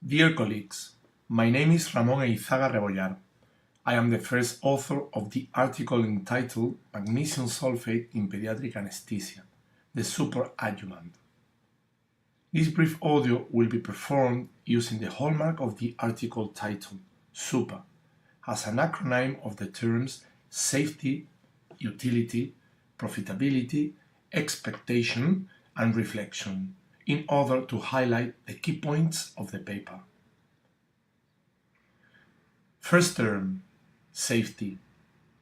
Dear colleagues, my name is Ramón Eizaga Rebollar. I am the first author of the article entitled Magnesium Sulfate in Pediatric Anesthesia, the Super Adjuvant. This brief audio will be performed using the hallmark of the article title, SUPA, as an acronym of the terms safety, utility, profitability, expectation, and reflection, in order to highlight the key points of the paper. First term, safety.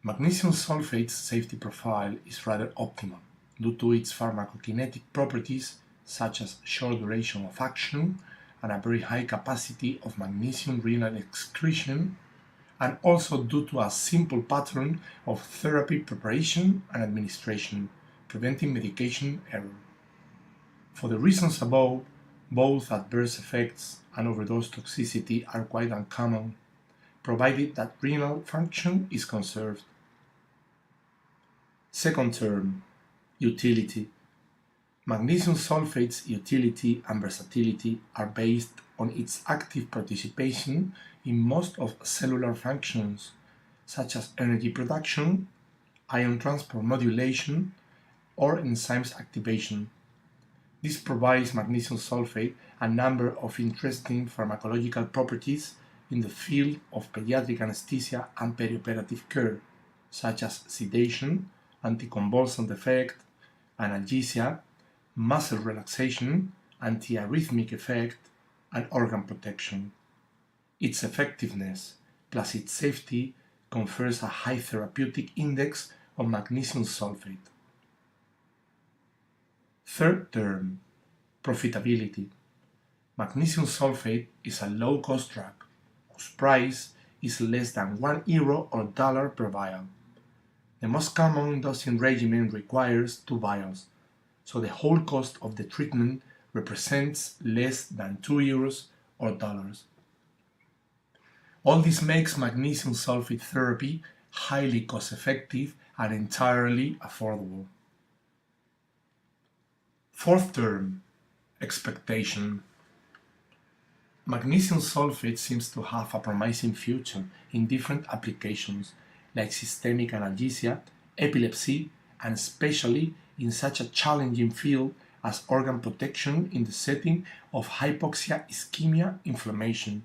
Magnesium sulfate's safety profile is rather optimal due to its pharmacokinetic properties such as short duration of action and a very high capacity of magnesium renal excretion, and also due to a simple pattern of therapy preparation and administration, preventing medication error. For the reasons above, both adverse effects and overdose toxicity are quite uncommon, provided that renal function is conserved. Second term, utility. Magnesium sulfate's utility and versatility are based on its active participation in most of cellular functions, such as energy production, ion transport modulation, or enzymes activation. This provides magnesium sulfate a number of interesting pharmacological properties in the field of pediatric anesthesia and perioperative care, such as sedation, anticonvulsant effect, analgesia, muscle relaxation, antiarrhythmic effect, and organ protection. Its effectiveness, plus its safety, confers a high therapeutic index on magnesium sulfate. Third term, profitability. Magnesium sulfate is a low-cost drug whose price is less than €1 or $1 per vial. The most common dosing regimen requires 2 vials, so the whole cost of the treatment represents less than €2 or $1. All this makes magnesium sulfate therapy highly cost-effective and entirely affordable. Fourth term, expectation. Magnesium sulfate seems to have a promising future in different applications like systemic analgesia, epilepsy, and especially in such a challenging field as organ protection in the setting of hypoxia, ischemia, inflammation.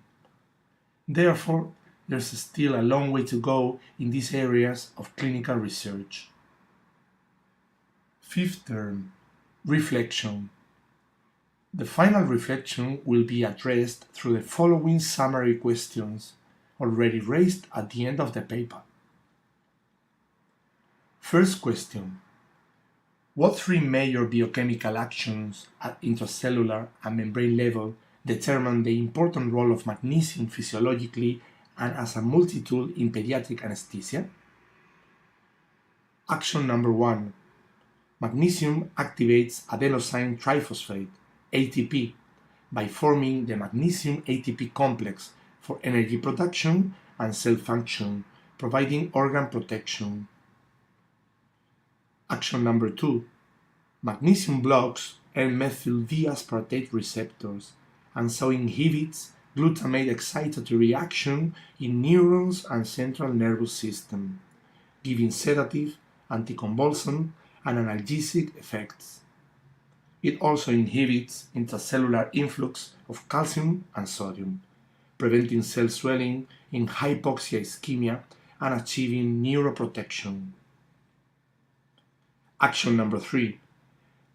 Therefore, there's still a long way to go in these areas of clinical research. Fifth term, reflection. The final reflection will be addressed through the following summary questions, already raised at the end of the paper. First question. What 3 major biochemical actions at intracellular and membrane level determine the important role of magnesium physiologically and as a multi-tool in pediatric anesthesia? Action number 1. Magnesium activates adenosine triphosphate, ATP, by forming the magnesium ATP complex for energy production and cell function, providing organ protection. Action number 2. Magnesium blocks N-methyl-D-aspartate receptors and so inhibits glutamate excitatory action in neurons and central nervous system, giving sedative, anticonvulsant, and analgesic effects. It also inhibits intracellular influx of calcium and sodium, preventing cell swelling in hypoxia ischemia and achieving neuroprotection. Action number 3.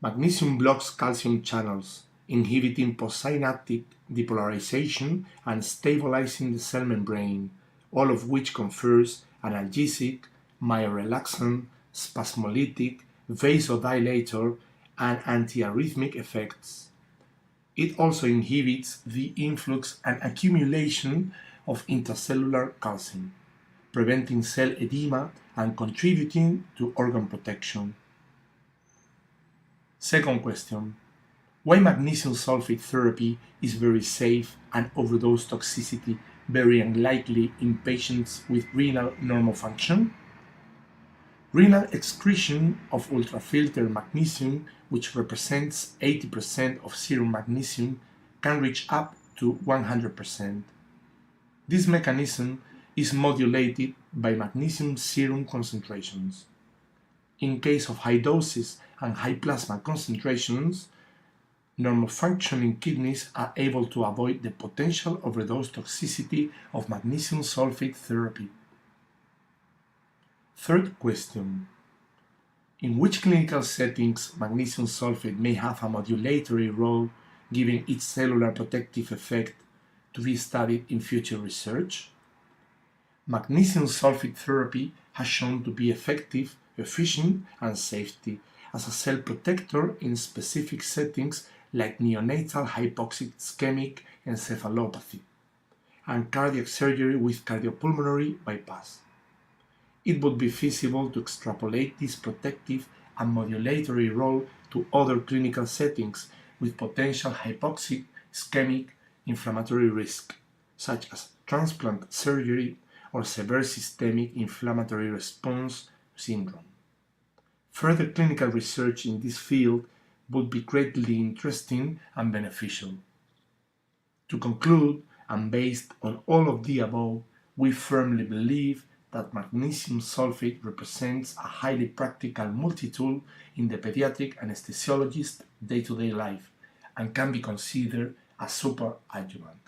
Magnesium blocks calcium channels, inhibiting postsynaptic depolarization and stabilizing the cell membrane, all of which confers analgesic, myorelaxant, spasmolytic, vasodilator, and antiarrhythmic effects. It also inhibits the influx and accumulation of intracellular calcium, preventing cell edema and contributing to organ protection. Second question. Why magnesium sulfate therapy is very safe and overdose toxicity very unlikely in patients with renal normal function? Renal excretion of ultrafiltered magnesium, which represents 80% of serum magnesium, can reach up to 100%. This mechanism is modulated by magnesium serum concentrations. In case of high doses and high plasma concentrations, normal functioning kidneys are able to avoid the potential overdose toxicity of magnesium sulfate therapy. Third question: in which clinical settings magnesium sulfate may have a modulatory role, given its cellular protective effect, to be studied in future research? Magnesium sulfate therapy has shown to be effective, efficient, and safety as a cell protector in specific settings like neonatal hypoxic ischemic encephalopathy and cardiac surgery with cardiopulmonary bypass. It would be feasible to extrapolate this protective and modulatory role to other clinical settings with potential hypoxic ischemic inflammatory risk, such as transplant surgery or severe systemic inflammatory response syndrome. Further clinical research in this field would be greatly interesting and beneficial. To conclude, and based on all of the above, we firmly believe that magnesium sulfate represents a highly practical multi-tool in the pediatric anesthesiologist's day-to-day life and can be considered a super adjuvant.